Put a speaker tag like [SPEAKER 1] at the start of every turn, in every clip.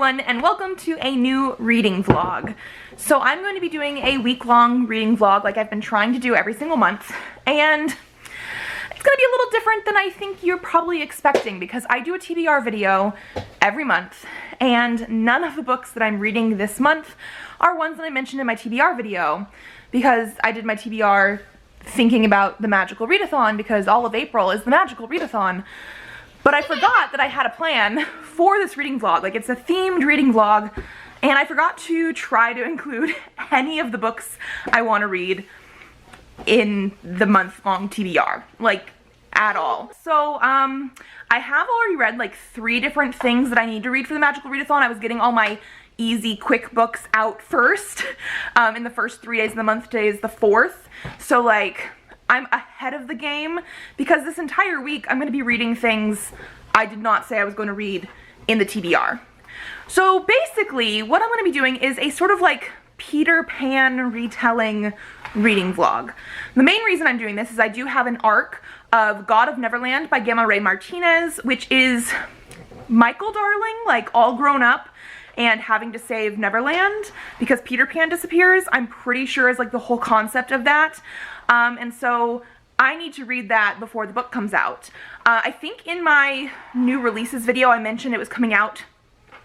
[SPEAKER 1] everyone, and welcome to a new reading vlog. So I'm going to be doing a week-long reading vlog like I've been trying to do every single month, and it's going to be a little different than I think you're probably expecting because I do a TBR video every month, and none of the books that I'm reading this month are ones that I mentioned in my TBR video because I did my TBR thinking about the magical readathon because all of April is the magical readathon. But I forgot that I had a plan for this reading vlog. Like, it's a themed reading vlog, and I forgot to try to include any of the books I want to read in the month-long TBR, like, at all. So, I have already read, like, 3 different things that I need to read for the magical readathon. I was getting all my easy, quick books out first, in the first 3 days of the month. Today is the 4th, so, like, I'm ahead of the game because this entire week I'm going to be reading things I did not say I was going to read in the TBR. So basically what I'm going to be doing is a sort of like Peter Pan retelling reading vlog. The main reason I'm doing this is I do have an arc of God of Neverland by Gamma Ray Martinez, which is Michael Darling, like all grown up and having to save Neverland because Peter Pan disappears. I'm pretty sure is like the whole concept of that. And so I need to read that before the book comes out. I think in my new releases video I mentioned it was coming out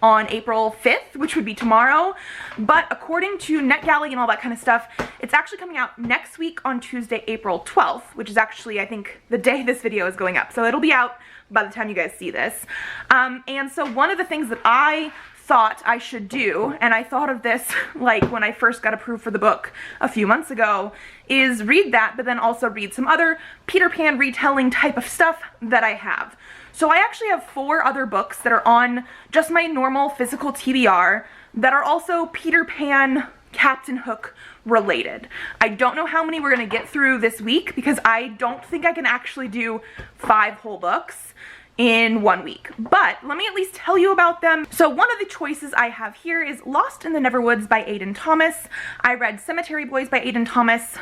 [SPEAKER 1] on April 5th, which would be tomorrow, but according to NetGalley and all that kind of stuff, it's actually coming out next week on Tuesday, April 12th, which is actually, I think, the day this video is going up. So it'll be out by the time you guys see this. And so one of the things that I thought I should do, and I thought of this like when I first got approved for the book a few months ago, is read that, but then also read some other Peter Pan retelling type of stuff that I have. So I actually have 4 other books that are on just my normal physical TBR that are also Peter Pan Captain Hook related. I don't know how many we're gonna get through this week because I don't think I can actually do 5 whole books in 1 week, but let me at least tell you about them. So one of the choices I have here is Lost in the Neverwoods by Aiden Thomas. I read Cemetery Boys by Aiden Thomas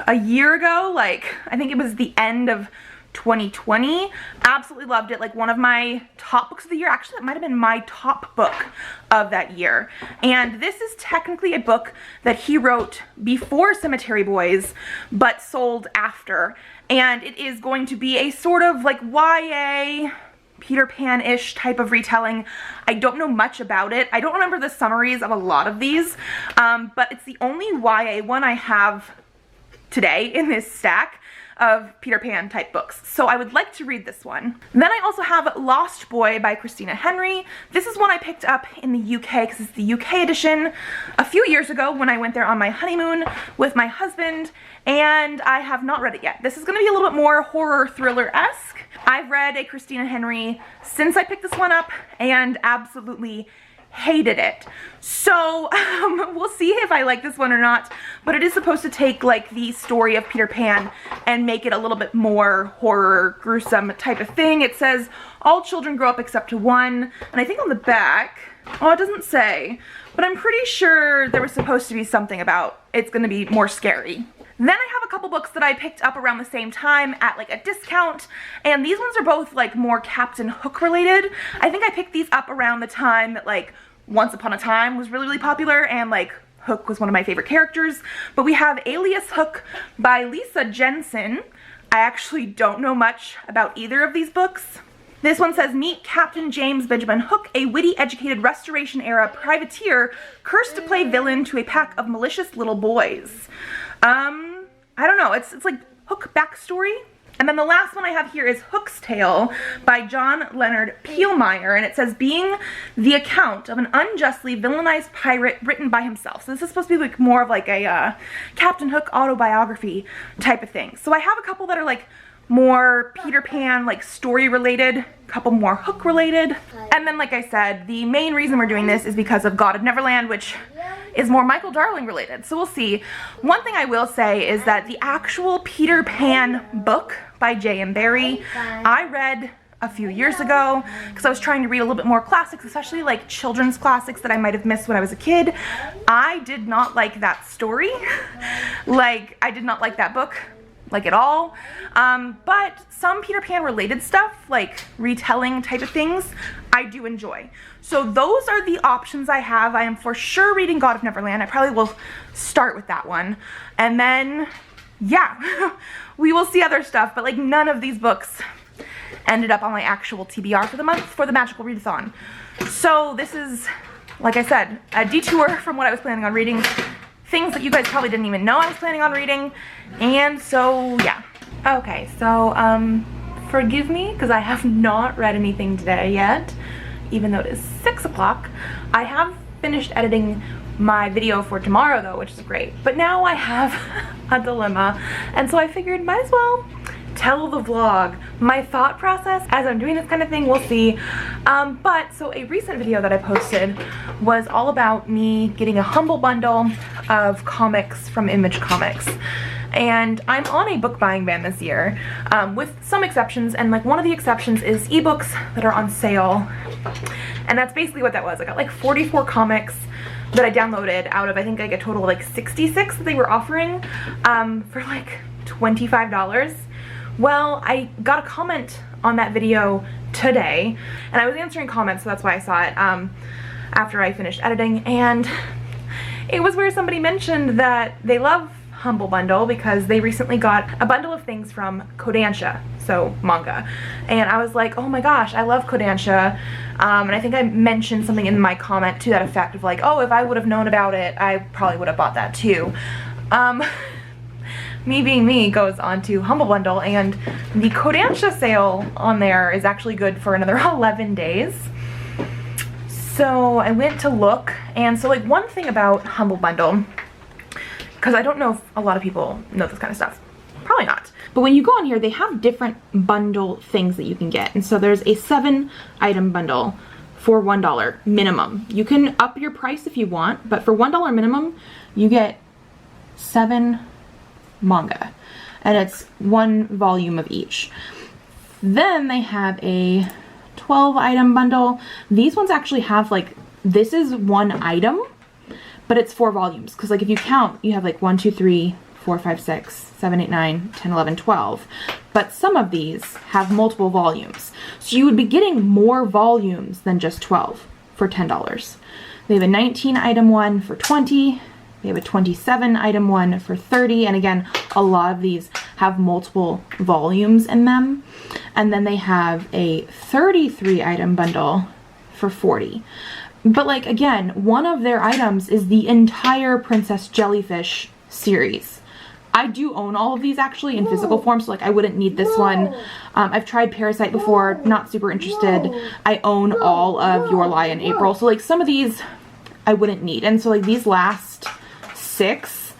[SPEAKER 1] a year ago, like I think it was the end of 2020. Absolutely loved it. Like one of my top books of the year. Actually, it might have been my top book of that year. And this is technically a book that he wrote before Cemetery Boys, but sold after. And it is going to be a sort of like YA Peter Pan-ish type of retelling. I don't know much about it. I don't remember the summaries of a lot of these, but it's the only YA one I have today in this stack of Peter Pan type books. So I would like to read this one. Then I also have Lost Boy by Christina Henry. This is one I picked up in the UK because it's the UK edition a few years ago when I went there on my honeymoon with my husband, and I have not read it yet. This is going to be a little bit more horror thriller-esque. I've read a Christina Henry since I picked this one up and absolutely hated it. So we'll see if I like this one or not, but it is supposed to take like the story of Peter Pan and make it a little bit more horror, gruesome type of thing. It says all children grow up except one, and I think on the back, oh, it doesn't say, but I'm pretty sure there was supposed to be something about it's gonna be more scary. Then I have a couple books that I picked up around the same time at like a discount, and these ones are both like more Captain Hook related. I think I picked these up around the time that like Once Upon a Time was really popular and like Hook was one of my favorite characters. But we have Alias Hook by Lisa Jensen. I actually don't know much about either of these books. This one says, meet Captain James Benjamin Hook, a witty, educated Restoration-era privateer cursed to play villain to a pack of malicious little boys. I don't know, it's like Hook backstory. And then the last one I have here is Hook's Tale by John Leonard Peelmeyer, and it says, being the account of an unjustly villainized pirate written by himself. So this is supposed to be like more of like a Captain Hook autobiography type of thing. So I have a couple that are like more Peter Pan, like story related, a couple more Hook related. And then like I said, the main reason we're doing this is because of God of Neverland, which is more Michael Darling related. So we'll see. One thing I will say is that the actual Peter Pan book by J.M. Barrie, I read a few years ago because I was trying to read a little bit more classics, especially like children's classics that I might have missed when I was a kid. I did not like that story. Like, I did not like that book. like at all. But some Peter Pan related stuff, like retelling type of things, I do enjoy. So those are the options I have. I am for sure reading God of Neverland. I probably will start with that one. And then, yeah, we will see other stuff, but like none of these books ended up on my actual TBR for the month for the Magical Readathon. So this is, like I said, a detour from what I was planning on reading, things that you guys probably didn't even know I was planning on reading, and so yeah. Okay, so forgive me because I have not read anything today yet, even though it is 6 o'clock. I have finished editing my video for tomorrow though, which is great, but now I have a dilemma, and so I figured might as well tell the vlog my thought process as I'm doing this kind of thing. We'll see. But so a recent video that I posted was all about me getting a humble bundle of comics from Image Comics. And I'm on a book buying ban this year, with some exceptions, and like one of the exceptions is ebooks that are on sale. And that's basically what that was. I got like 44 comics that I downloaded out of, I think like a total of like 66 that they were offering for like $25. Well, I got a comment on that video today, and I was answering comments, so that's why I saw it after I finished editing, and it was where somebody mentioned that they love Humble Bundle because they recently got a bundle of things from Kodansha, so manga, and I was like, oh my gosh, I love Kodansha, and I think I mentioned something in my comment to that effect of like, oh, if I would have known about it, I probably would have bought that too. Me being me goes on to Humble Bundle, and the Kodansha sale on there is actually good for another 11 days. So I went to look, and so like one thing about Humble Bundle, because I don't know if a lot of people know this kind of stuff, probably not, but when you go on here they have different bundle things that you can get, and so there's a 7-item bundle for $1 minimum. You can up your price if you want, but for $1 minimum you get 7 manga, and it's 1 volume of each. Then they have a 12-item bundle. These ones actually have like, this is 1 item, but it's 4 volumes, because like if you count, you have like 1, 2, 3, 4, 5, 6, 7, 8, 9, 10, 11, 12. But some of these have multiple volumes, so you would be getting more volumes than just 12 for $10. They have a 19-item one for $20. They have a 27-item one for $30, and again, a lot of these have multiple volumes in them. And then they have a 33-item bundle for $40. But like, again, one of their items is the entire Princess Jellyfish series. I do own all of these actually in physical form, so like I wouldn't need this one. I've tried Parasite before, not super interested. I own all of Your Lie in April, so like some of these I wouldn't need. And so like these last 6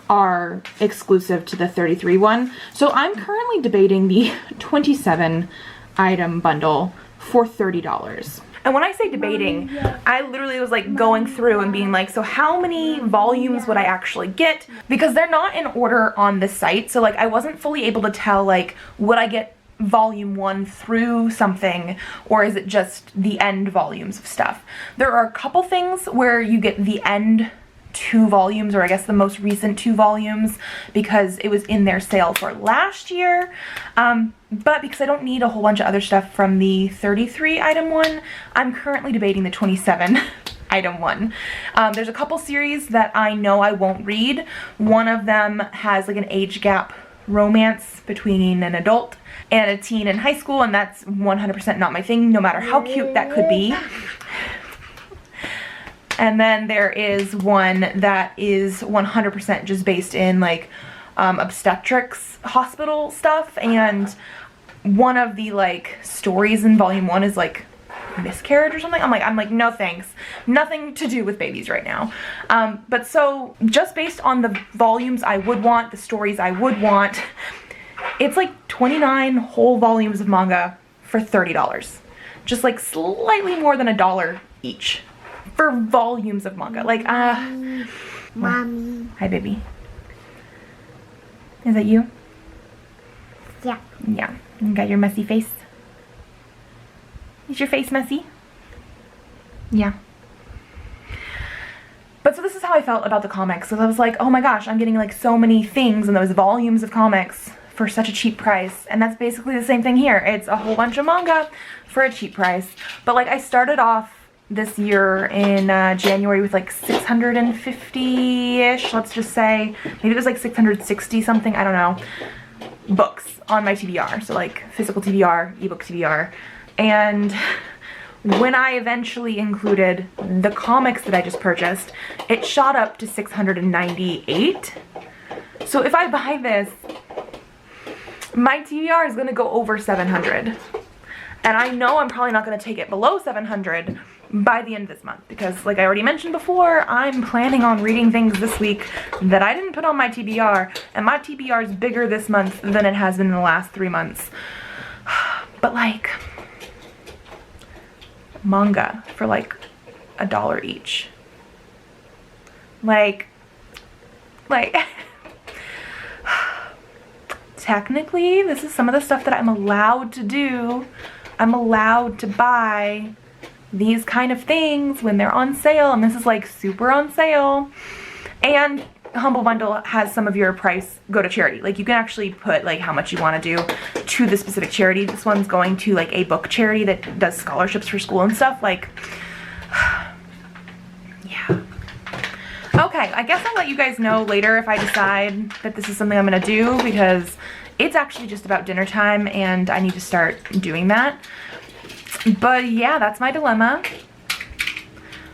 [SPEAKER 1] are exclusive to the 33 one. So I'm currently debating the 27-item bundle for $30. And when I say debating, I literally was like going through and being like, so how many volumes would I actually get? Because they're not in order on this site. So like I wasn't fully able to tell like, would I get volume 1 through something, or is it just the end volumes of stuff? There are a couple things where you get the end 2 volumes, or I guess the most recent 2 volumes, because it was in their sale for last year. But because I don't need a whole bunch of other stuff from the 33-item one, I'm currently debating the 27-item one. There's a couple series that I know I won't read. One of them has like an age gap romance between an adult and a teen in high school, and that's 100% not my thing, no matter how cute that could be. And then there is one that is 100% just based in like obstetrics hospital stuff, and one of the like stories in volume 1 is like miscarriage or something. I'm like no thanks, nothing to do with babies right now. But so just based on the volumes I would want, the stories I would want, it's like 29 whole volumes of manga for $30, just like slightly more than $1 each for volumes of manga. Like Mommy. Hi baby. Is that you?
[SPEAKER 2] Yeah.
[SPEAKER 1] Yeah. You got your messy face? Is your face messy? Yeah. But so this is how I felt about the comics. So I was like, oh my gosh, I'm getting like so many things and those volumes of comics for such a cheap price. And that's basically the same thing here. It's a whole bunch of manga for a cheap price. But like I started off this year in January with like 650-ish, let's just say. Maybe it was like 660 something, I don't know, books on my TBR. So like physical TBR, ebook TBR. And when I eventually included the comics that I just purchased, it shot up to 698. So if I buy this, my TBR is gonna go over 700. And I know I'm probably not gonna take it below 700 by the end of this month because, like I already mentioned before, I'm planning on reading things this week that I didn't put on my TBR, and my TBR is bigger this month than it has been in the last 3 months. But like, manga for like $1 each. Like technically, this is some of the stuff that I'm allowed to do. I'm allowed to buy these kind of things when they're on sale, and this is like super on sale. And Humble Bundle has some of your price go to charity. Like you can actually put like how much you want to do to the specific charity. This one's going to like a book charity that does scholarships for school and stuff. Like, yeah. Okay, I guess I'll let you guys know later if I decide that this is something I'm gonna do, because it's actually just about dinner time and I need to start doing that. But yeah, that's my dilemma.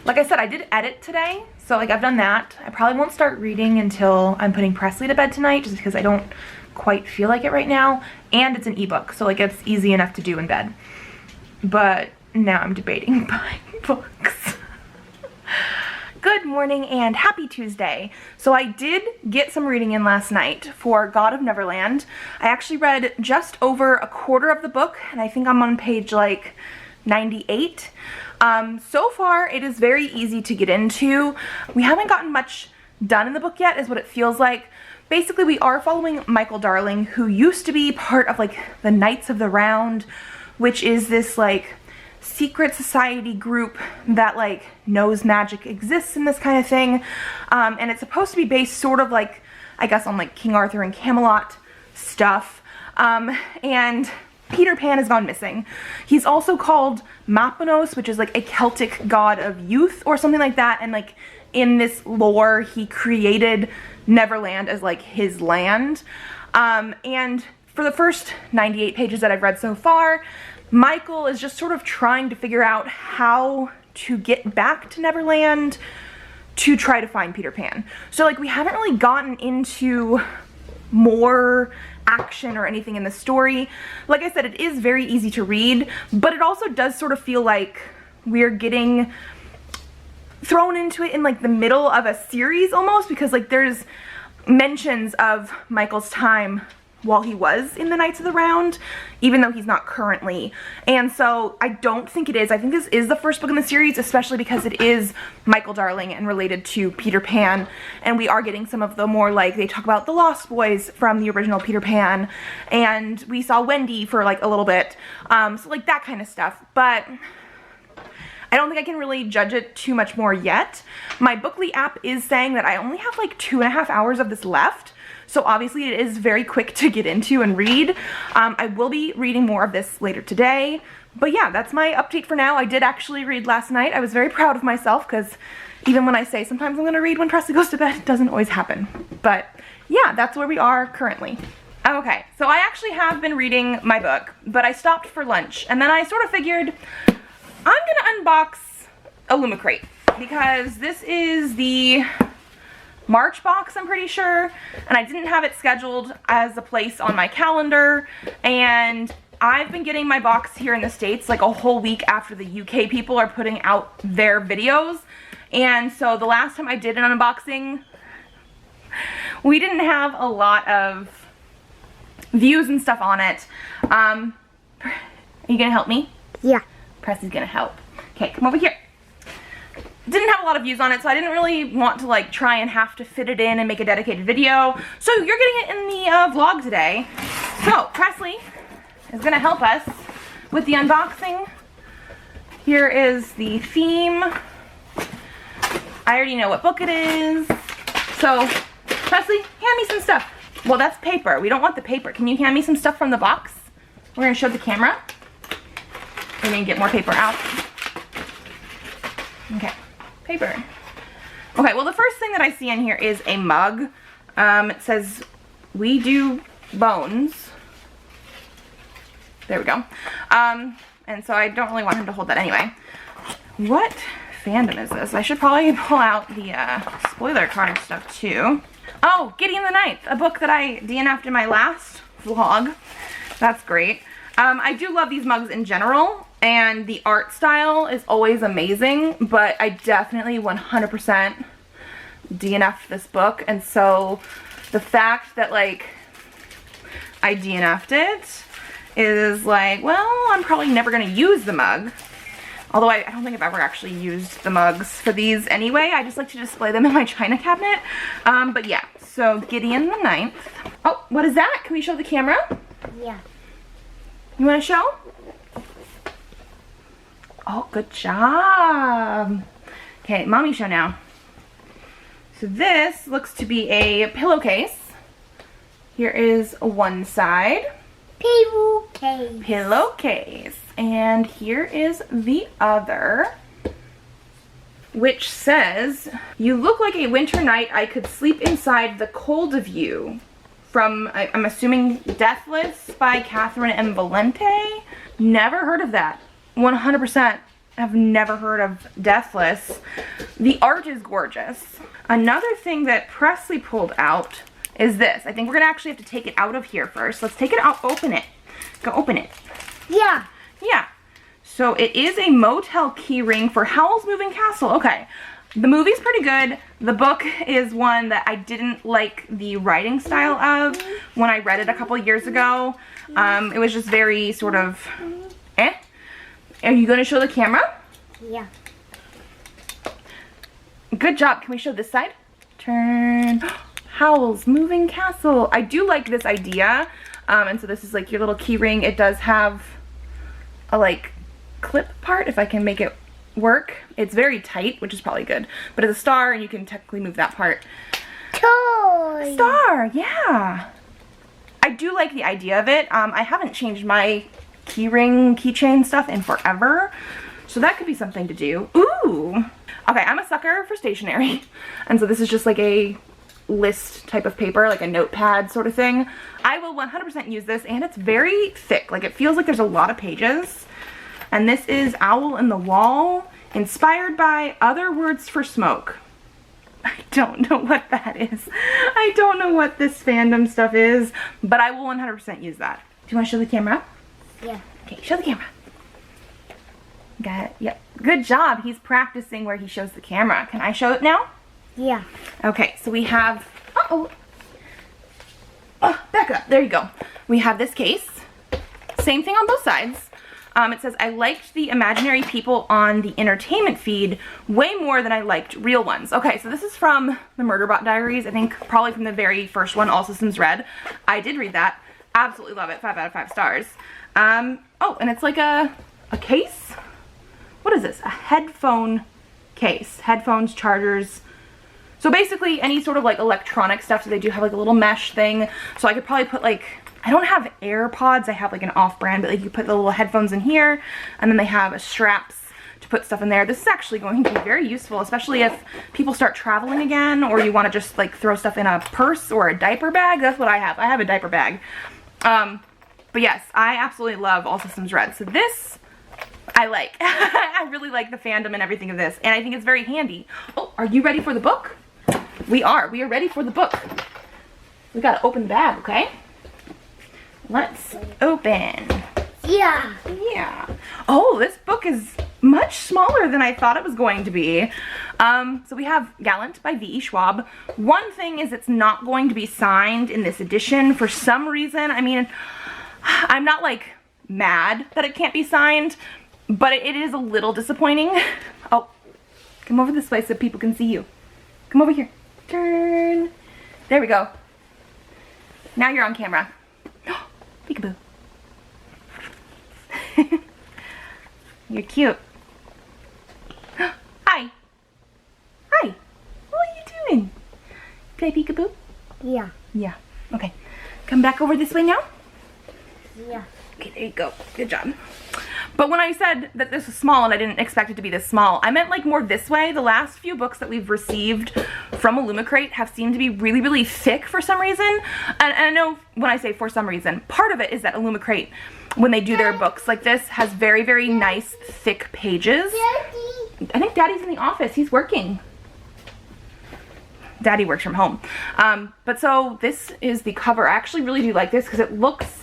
[SPEAKER 1] Like I said, I did edit today, so like I've done that. I probably won't start reading until I'm putting Presley to bed tonight, just because I don't quite feel like it right now. And it's an ebook, so like it's easy enough to do in bed. But now I'm debating buying books. Good morning and happy Tuesday. So I did get some reading in last night for God of Neverland. I actually read just over a quarter of the book, and I think I'm on page like 98. So far it is very easy to get into. We haven't gotten much done in the book yet, is what it feels like. Basically, we are following Michael Darling, who used to be part of like the Knights of the Round, which is this like secret society group that like knows magic exists and this kind of thing. And it's supposed to be based sort of like, I guess, on like King Arthur and Camelot stuff. And Peter Pan has gone missing. He's also called Mapanos, which is like a Celtic god of youth or something like that. And like in this lore, he created Neverland as like his land. And for the first 98 pages that I've read so far, Michael is just sort of trying to figure out how to get back to Neverland to try to find Peter Pan. So like we haven't really gotten into more action or anything in the story. Like I said, it is very easy to read, but it also does sort of feel like we're getting thrown into it in like the middle of a series almost, because like there's mentions of Michael's time while he was in the Knights of the Round, even though he's not currently. And so I don't think it is. I think this is the first book in the series, especially because it is Michael Darling and related to Peter Pan. And we are getting some of the more like, they talk about the Lost Boys from the original Peter Pan. And we saw Wendy for like a little bit. So like that kind of stuff. But I don't think I can really judge it too much more yet. My Bookly app is saying that I only have like 2.5 hours of this left. So obviously it is very quick to get into and read. I will be reading more of this later today. But yeah, that's my update for now. I did actually read last night. I was very proud of myself because even when I say sometimes I'm gonna read when Presley goes to bed, it doesn't always happen. But yeah, that's where we are currently. Okay, so I actually have been reading my book, but I stopped for lunch. And then I sort of figured I'm gonna unbox Illumicrate because this is the March box, I'm pretty sure, and I didn't have it scheduled as a place on my calendar, and I've been getting my box here in the States like a whole week after the UK people are putting out their videos. And so the last time I did an unboxing, we didn't have a lot of views and stuff on it. Are you gonna help me?
[SPEAKER 2] Yeah.
[SPEAKER 1] Presley's gonna help. Okay, come over here. Didn't have a lot of views on it, so I didn't really want to like try and have to fit it in and make a dedicated video. So you're getting it in the vlog today. So Presley is gonna help us with the unboxing. Here is the theme. I already know what book it is. So Presley, hand me some stuff. Well, that's paper. We don't want the paper. Can you hand me some stuff from the box? We're gonna show the camera. We're gonna get more paper out. Okay, paper. Okay, well the first thing that I see in here is a mug. It says, "We do bones." There we go. And so I don't really want him to hold that anyway. What fandom is this? I should probably pull out the spoiler card stuff too. Oh, Gideon the Ninth, a book that I DNF'd in my last vlog. That's great. I do love these mugs in general, and the art style is always amazing, but I definitely 100% DNF'd this book, and so the fact that like I DNF'd it is like, well, I'm probably never gonna use the mug. Although I don't think I've ever actually used the mugs for these anyway. I just like to display them in my china cabinet. But yeah, so Gideon the Ninth. Oh, what is that? Can we show the camera?
[SPEAKER 2] Yeah.
[SPEAKER 1] You wanna show? Oh, good job. Okay, mommy show now. So this looks to be a pillowcase. Here is one side.
[SPEAKER 2] Pillowcase.
[SPEAKER 1] Pillowcase. And here is the other, which says, "You look like a winter night I could sleep inside the cold of you." From, I'm assuming, Deathless by Catherine M. Valente. Never heard of that. 100% have never heard of Deathless. The art is gorgeous. Another thing that Presley pulled out is this. I think we're gonna actually have to take it out of here first. Let's take it out, open it. Go open it.
[SPEAKER 2] Yeah.
[SPEAKER 1] Yeah. So it is a motel key ring for Howl's Moving Castle. Okay. The movie's pretty good. The book is one that I didn't like the writing style of when I read it a couple years ago. It was just very sort of, eh. Are you gonna show the camera?
[SPEAKER 2] Yeah.
[SPEAKER 1] Good job. Can we show this side? Turn. Howl's Moving Castle. I do like this idea. And so this is like your little key ring. It does have a like clip part, if I can make it work. It's very tight, which is probably good. But it's a star and you can technically move that part.
[SPEAKER 2] Toy.
[SPEAKER 1] Star, yeah. I do like the idea of it. I haven't changed my keychain stuff in forever. So that could be something to do. Ooh. Okay, I'm a sucker for stationery. And so this is just like a list type of paper, like a notepad sort of thing. I will 100% use this, and it's very thick. Like, it feels like there's a lot of pages. And this is Owl in the Wall, inspired by Other Words for Smoke. I don't know what that is. I don't know what this fandom stuff is, but I will 100% use that. Do you want to show the camera?
[SPEAKER 2] Yeah.
[SPEAKER 1] Okay, show the camera. Got it. Yep. Good job. He's practicing where he shows the camera. Can I show it now?
[SPEAKER 2] Yeah.
[SPEAKER 1] Okay, so we have, oh, back up, there you go. We have this case, same thing on both sides. It says, "I liked the imaginary people on the entertainment feed way more than I liked real ones." Okay, so this is from the Murderbot Diaries, I think probably from the very first one, All Systems Red. I did read that, absolutely love it, 5 out of 5 stars. Oh, and it's like a case? What is this? A headphone case, headphones, chargers. So basically any sort of like electronic stuff. So they do have like a little mesh thing. So I could probably put like, I don't have AirPods, I have like an off-brand, but like you put the little headphones in here, and then they have straps to put stuff in there. This is actually going to be very useful, especially if people start traveling again, or you want to just like throw stuff in a purse or a diaper bag. That's what I have. I have a diaper bag. But yes, I absolutely love All Systems Red. So this, I like. I really like the fandom and everything of this, and I think it's very handy. Oh, are you ready for the book? We are ready for the book. We gotta open the bag, okay? Let's open.
[SPEAKER 2] Yeah.
[SPEAKER 1] Yeah. Oh, this book is much smaller than I thought it was going to be. So we have Gallant by V.E. Schwab. One thing is it's not going to be signed in this edition for some reason. I mean, I'm not like mad that it can't be signed, but it is a little disappointing. Oh, come over this way so people can see you. Come over here. Turn. There we go. Now you're on camera. Peekaboo. You're cute. Hi. Hi. What are you doing? Play peekaboo?
[SPEAKER 2] Yeah.
[SPEAKER 1] Yeah. Okay, come back over this way now.
[SPEAKER 2] Yeah.
[SPEAKER 1] Okay, there you go. Good job. But when I said that this was small and I didn't expect it to be this small, I meant like more this way. The last few books that we've received from Illumicrate have seemed to be really, really thick for some reason. And I know when I say for some reason, part of it is that Illumicrate, when they do their books like this, has very, very nice, thick pages. I think Daddy's in the office. He's working. Daddy works from home. But so this is the cover. I actually really do like this because it looks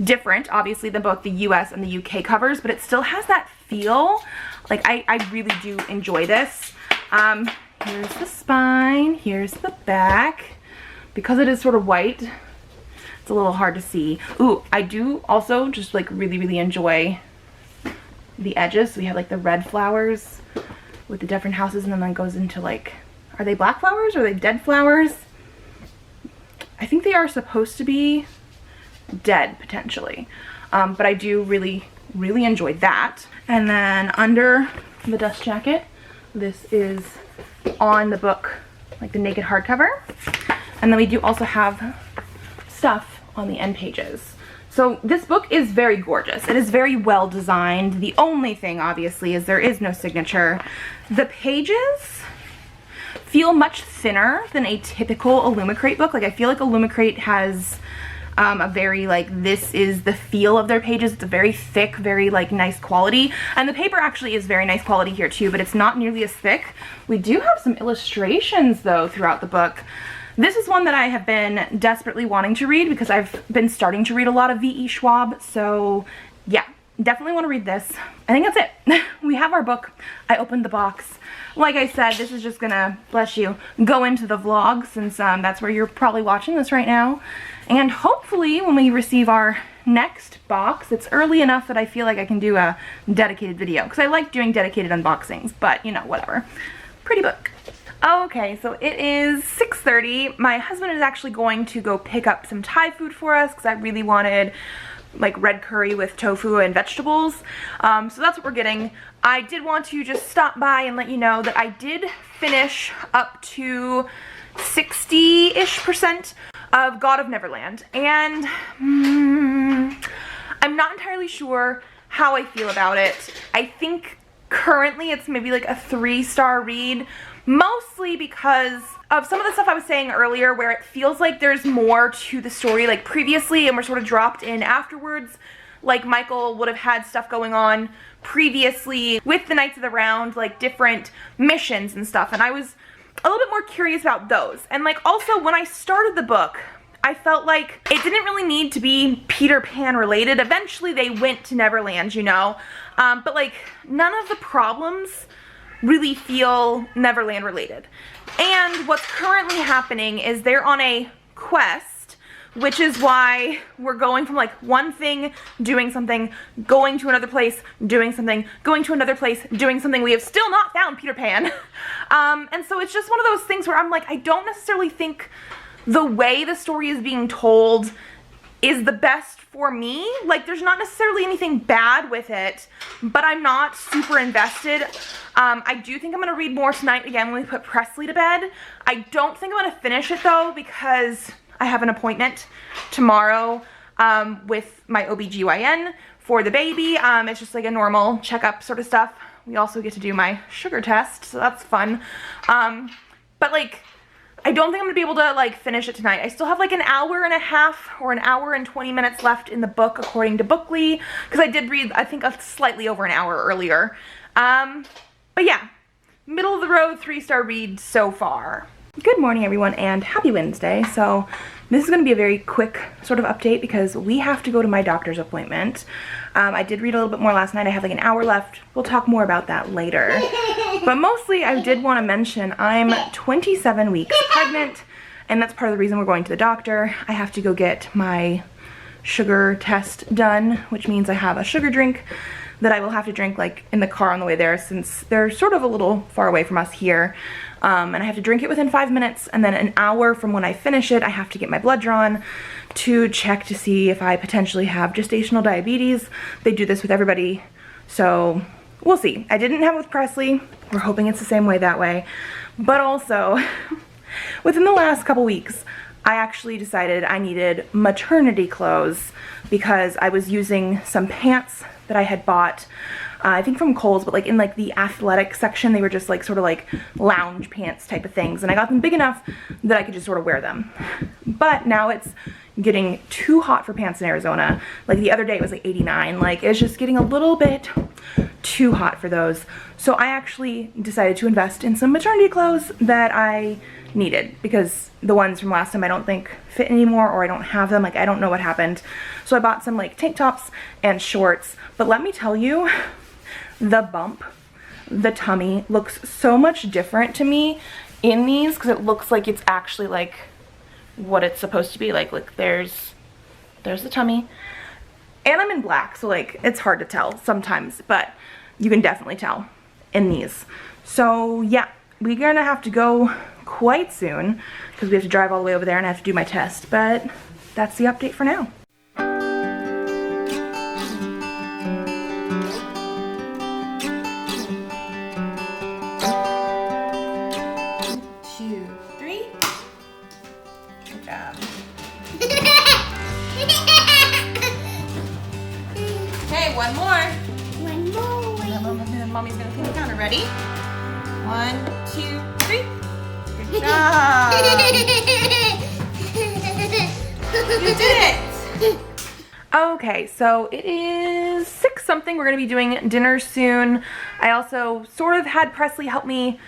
[SPEAKER 1] different, obviously, than both the US and the UK covers, but it still has that feel. Like, I really do enjoy this. Here's the spine, here's the back. Because it is sort of white, it's a little hard to see. Ooh, I do also just like really, really enjoy the edges. So we have like the red flowers with the different houses, and then it goes into like, are they black flowers or are they dead flowers? I think they are supposed to be dead potentially, but I do really, really enjoy that. And then under the dust jacket, this is on the book, like the naked hardcover. And then we do also have stuff on the end pages. So this book is very gorgeous. It is very well designed. The only thing, obviously, is there is no signature. The pages feel much thinner than a typical Illumicrate book. Like, I feel like Illumicrate has a very, like, this is the feel of their pages. It's a very thick, very, like, nice quality. And the paper actually is very nice quality here, too, but it's not nearly as thick. We do have some illustrations, though, throughout the book. This is one that I have been desperately wanting to read because I've been starting to read a lot of V.E. Schwab, so yeah, definitely want to read this. I think that's it. We have our book. I opened the box. Like I said, this is just gonna, bless you, go into the vlog since that's where you're probably watching this right now. And hopefully when we receive our next box, it's early enough that I feel like I can do a dedicated video because I like doing dedicated unboxings, but you know, whatever. Pretty book. Okay, so it is 6:30. My husband is actually going to go pick up some Thai food for us because I really wanted like red curry with tofu and vegetables. So that's what we're getting. I did want to just stop by and let you know that I did finish up to 60-ish% of God of Neverland. And I'm not entirely sure how I feel about it. I think currently it's maybe like a 3-star read. Mostly because of some of the stuff I was saying earlier where it feels like there's more to the story like previously and we're sort of dropped in afterwards. Like Michael would have had stuff going on previously with the Knights of the Round, like different missions and stuff. And I was a little bit more curious about those. And like also when I started the book, I felt like it didn't really need to be Peter Pan related. Eventually they went to Neverland, you know. But like none of the problems really feel Neverland related. And what's currently happening is they're on a quest, which is why we're going from like one thing, doing something, going to another place, doing something, going to another place, doing something. We have still not found Peter Pan. And so it's just one of those things where I'm like, I don't necessarily think the way the story is being told is the best for me. Like, there's not necessarily anything bad with it, but I'm not super invested. I do think I'm gonna read more tonight again when we put Presley to bed. I don't think I'm gonna finish it though because I have an appointment tomorrow with my OBGYN for the baby. It's just like a normal checkup sort of stuff. We also get to do my sugar test, so that's fun. But like, I don't think I'm gonna be able to like finish it tonight. I still have like an hour and a half or an hour and 20 minutes left in the book according to Bookly, because I did read, I think, slightly over an hour earlier. But yeah, middle of the road 3-star read so far. Good morning everyone and happy Wednesday. So this is going to be a very quick sort of update because we have to go to my doctor's appointment. I did read a little bit more last night. I have like an hour left. We'll talk more about that later. But mostly I did want to mention I'm 27 weeks pregnant, and that's part of the reason we're going to the doctor. I have to go get my sugar test done, which means I have a sugar drink that I will have to drink like in the car on the way there since they're sort of a little far away from us here. And I have to drink it within 5 minutes, and then an hour from when I finish it, I have to get my blood drawn to check to see if I potentially have gestational diabetes. They do this with everybody, so we'll see. I didn't have it with Presley. We're hoping it's the same way that way. But also, within the last couple weeks, I actually decided I needed maternity clothes because I was using some pants that I had bought, I think from Kohl's, but like in like the athletic section. They were just like sort of like lounge pants type of things, and I got them big enough that I could just sort of wear them. But now it's getting too hot for pants in Arizona. Like the other day it was like 89. Like it's just getting a little bit too hot for those. So I actually decided to invest in some maternity clothes that I needed, because the ones from last time I don't think fit anymore, or I don't have them. Like I don't know what happened. So I bought some like tank tops and shorts. But let me tell you, the bump, the tummy looks so much different to me in these, because it looks like it's actually like what it's supposed to be. Like look, there's the tummy, and I'm in black, so like it's hard to tell sometimes, but you can definitely tell in these. So yeah, we're gonna have to go quite soon because we have to drive all the way over there and I have to do my test, but that's the update for now. 2, 3. Good job. Okay, one more.
[SPEAKER 2] One more.
[SPEAKER 1] And then mommy's gonna clean the counter. Ready? 1, 2, 3. Good job. You did it. Okay, so it is 6 something. We're gonna be doing dinner soon. I also sort of had Presley help me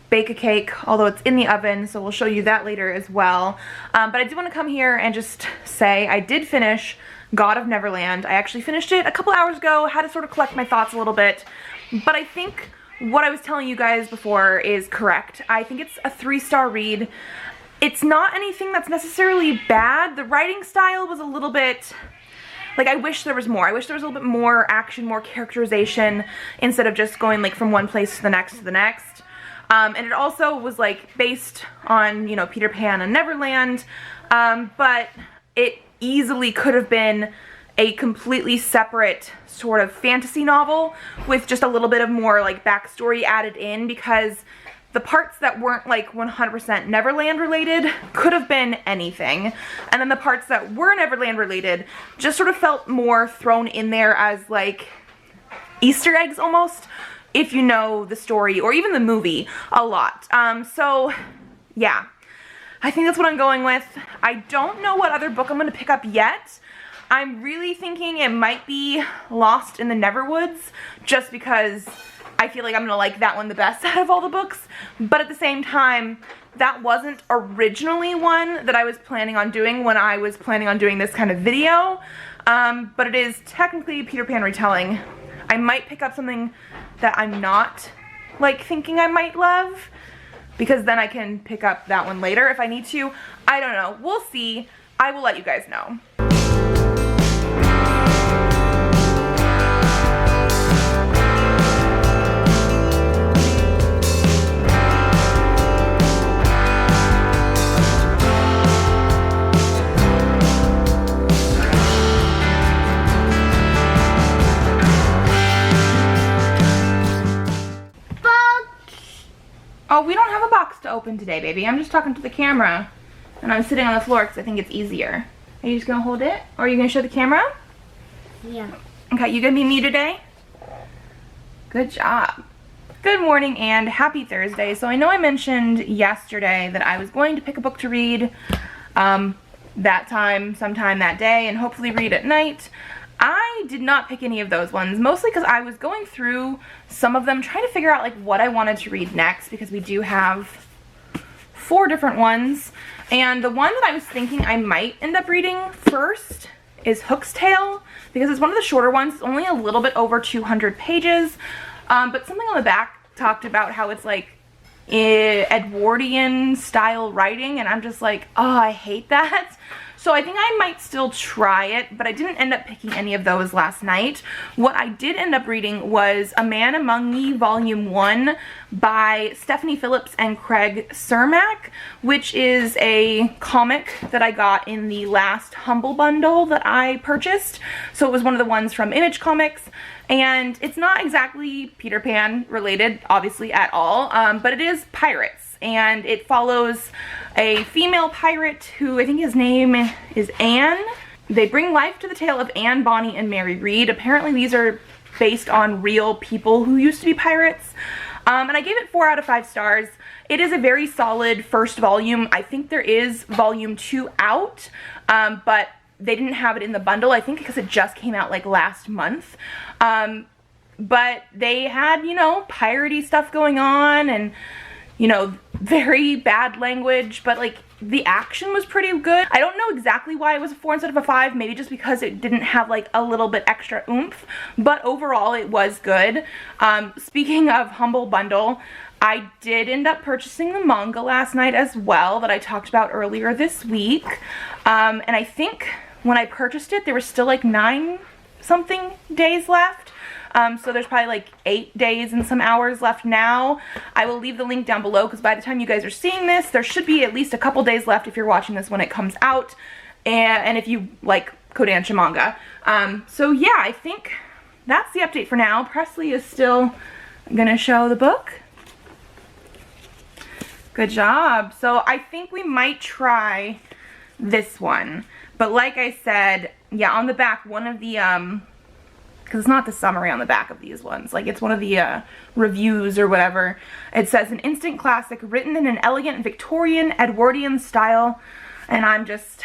[SPEAKER 1] bake a cake, although it's in the oven, so we'll show you that later as well. But I do want to come here and just say I did finish God of Neverland. I actually finished it a couple hours ago, had to sort of collect my thoughts a little bit, but I think what I was telling you guys before is correct. I think it's a 3-star read. It's not anything that's necessarily bad. The writing style was a little bit, like I wish there was more. I wish there was a little bit more action, more characterization, instead of just going like from one place to the next to the next. And it also was like based on, you know, Peter Pan and Neverland, but it easily could have been a completely separate sort of fantasy novel with just a little bit of more like backstory added in, because the parts that weren't like 100% Neverland related could have been anything, and then the parts that were Neverland related just sort of felt more thrown in there as like Easter eggs almost, if you know the story or even the movie a lot. So yeah, I think that's what I'm going with. I don't know what other book I'm going to pick up yet. I'm really thinking it might be Lost in the Neverwoods, just because I feel like I'm going to like that one the best out of all the books. But at the same time, that wasn't originally one that I was planning on doing when I was planning on doing this kind of video. But it is technically a Peter Pan retelling. I might pick up something that I'm not like thinking I might love, because then I can pick up that one later if I need to. I don't know. We'll see. I will let you guys know. Oh, we don't have a box to open today, baby. I'm just talking to the camera, and I'm sitting on the floor because I think it's easier. Are you just gonna hold it, or are you gonna show the camera?
[SPEAKER 2] Yeah.
[SPEAKER 1] Okay, you gonna be me today? Good job. Good morning and happy Thursday. So I know I mentioned yesterday that I was going to pick a book to read sometime that day, and hopefully read at night. I did not pick any of those ones, mostly because I was going through some of them trying to figure out like what I wanted to read next, because we do have 4 different ones. And the one that I was thinking I might end up reading first is Hook's Tale, because it's one of the shorter ones. It's only a little bit over 200 pages, but something on the back talked about how it's like Edwardian style writing, and I'm just like, oh, I hate that. So I think I might still try it, but I didn't end up picking any of those last night. What I did end up reading was A Man Among Ye Volume 1 by Stephanie Phillips and Craig Cermak, which is a comic that I got in the last Humble Bundle that I purchased. So it was one of the ones from Image Comics, And it's not exactly Peter Pan related, obviously, at all, but it is pirates. And it follows a female pirate who I think his name is Anne. They bring life to the tale of Anne, Bonny, and Mary Read. Apparently these are based on real people who used to be pirates. And I gave it 4 out of 5 stars. It is a very solid first volume. I think there is volume 2 out, but they didn't have it in the bundle, I think because it just came out like last month. But they had, you know, piratey stuff going on and, you know, very bad language, but like the action was pretty good. I don't know exactly why it was a 4 instead of a 5, maybe just because it didn't have like a little bit extra oomph, but overall it was good. Speaking of Humble Bundle, I did end up purchasing the manga last night as well that I talked about earlier this week. And I think when I purchased it, there was still like 9 something days left. So there's probably like 8 days and some hours left now. I will leave the link down below because by the time you guys are seeing this, there should be at least a couple days left if you're watching this when it comes out. And if you like Kodansha manga. So yeah, I think that's the update for now. Presley is still gonna show the book. Good job. So I think we might try this one. But like I said, yeah, on the back, one of the, because it's not the summary on the back of these ones, like it's one of the reviews or whatever. It says, an instant classic written in an elegant Victorian Edwardian style. And I'm just,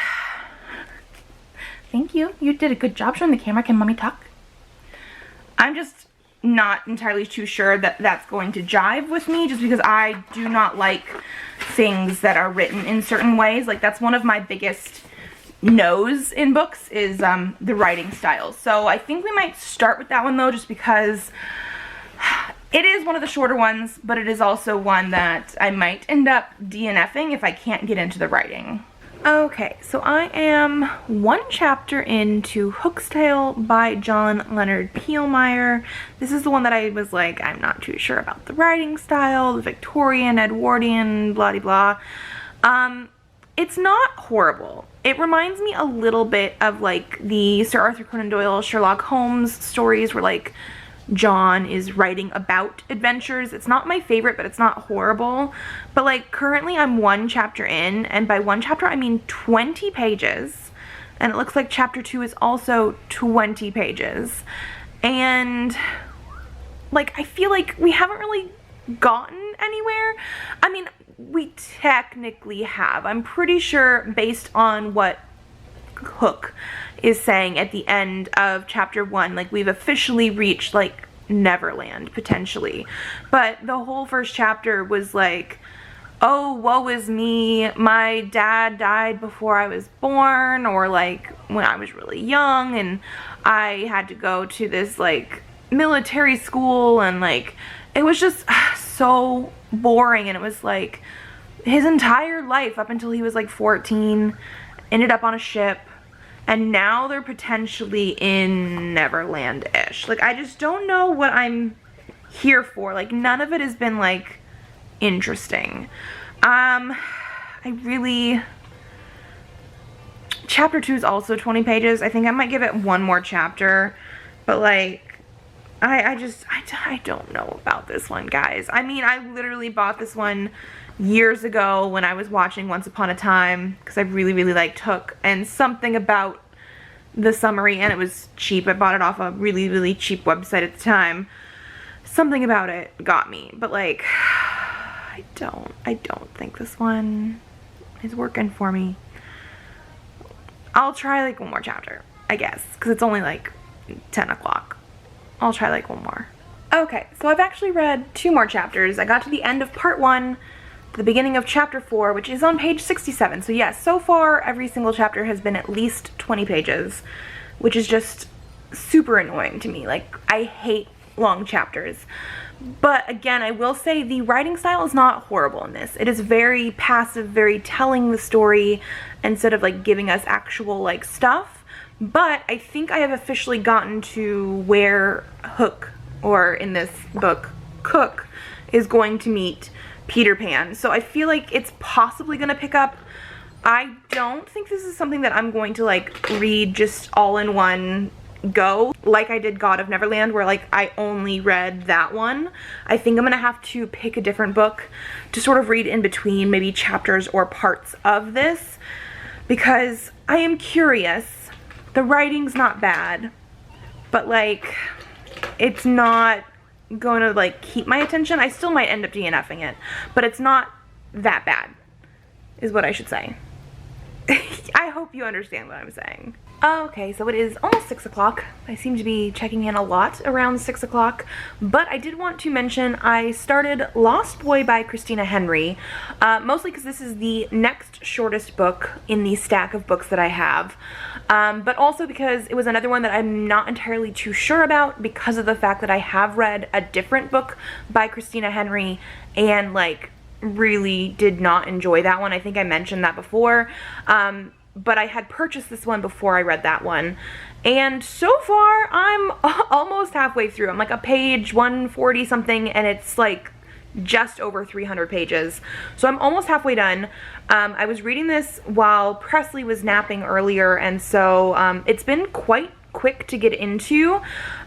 [SPEAKER 1] thank you. You did a good job showing the camera. Can mommy talk? I'm just not entirely too sure that that's going to jive with me just because I do not like things that are written in certain ways. Like that's one of my biggest no's in books is the writing style. So I think we might start with that one though, just because it is one of the shorter ones, but it is also one that I might end up DNFing if I can't get into the writing. Okay, so I am 1 chapter into Hook's Tale by John Leonard Peelmeyer. This is the one that I was like, I'm not too sure about the writing style, the Victorian, Edwardian, blah-de-blah. It's not horrible. It reminds me a little bit of like the Sir Arthur Conan Doyle Sherlock Holmes stories where like John is writing about adventures. It's not my favorite, but it's not horrible. But like currently I'm 1 chapter in, and by 1 chapter I mean 20 pages. And it looks like chapter 2 is also 20 pages. And like I feel like we haven't really gotten anywhere. I mean, we technically have. I'm pretty sure based on what Hook is saying at the end of chapter 1, like we've officially reached like Neverland potentially, but the whole first chapter was like, oh, woe is me, my dad died before I was born, or like when I was really young and I had to go to this like military school, and like it was just so boring. And it was like his entire life up until he was like 14 ended up on a ship, and now they're potentially in Neverland-ish. Like, I just don't know what I'm here for. Like, none of it has been, like, interesting. Chapter 2 is also 20 pages. I think I might give it 1 more chapter. But, like, I don't know about this one, guys. I mean, I literally bought this one years ago when I was watching Once Upon a Time because I really liked Hook, and something about the summary, and it was cheap. I bought it off a really cheap website at the time. Something about it got me, but like I don't think this one is working for me. I'll try like 1 more chapter, I guess, because it's only like 10 o'clock. I'll try like 1 more. Okay, so I've actually read 2 more chapters. I got to the end of part 1, the beginning of chapter 4, which is on page 67. So yes, so far every single chapter has been at least 20 pages, which is just super annoying to me. Like, I hate long chapters. But again, I will say the writing style is not horrible in this. It is very passive, very telling the story instead of like giving us actual like stuff. But I think I have officially gotten to where Hook, or in this book, Cook, is going to meet Peter Pan. So I feel like it's possibly gonna pick up. I don't think this is something that I'm going to like read just all in one go like I did God of Neverland, where like I only read that one. I think I'm gonna have to pick a different book to sort of read in between, maybe chapters or parts of this, because I am curious. The writing's not bad, but like it's not going to like keep my attention. I still might end up DNFing it, but it's not that bad is what I should say. I hope you understand what I'm saying. Okay, so it is almost 6 o'clock. I seem to be checking in a lot around 6 o'clock, but I did want to mention I started Lost Boy by Christina Henry, mostly because this is the next shortest book in the stack of books that I have, but also because it was another one that I'm not entirely too sure about because of the fact that I have read a different book by Christina Henry and like really did not enjoy that one. I think I mentioned that before. But I had purchased this one before I read that one, and so far I'm almost halfway through. I'm like a page 140 something, and it's like just over 300 pages, so I'm almost halfway done. I was reading this while Presley was napping earlier, and so it's been quite quick to get into.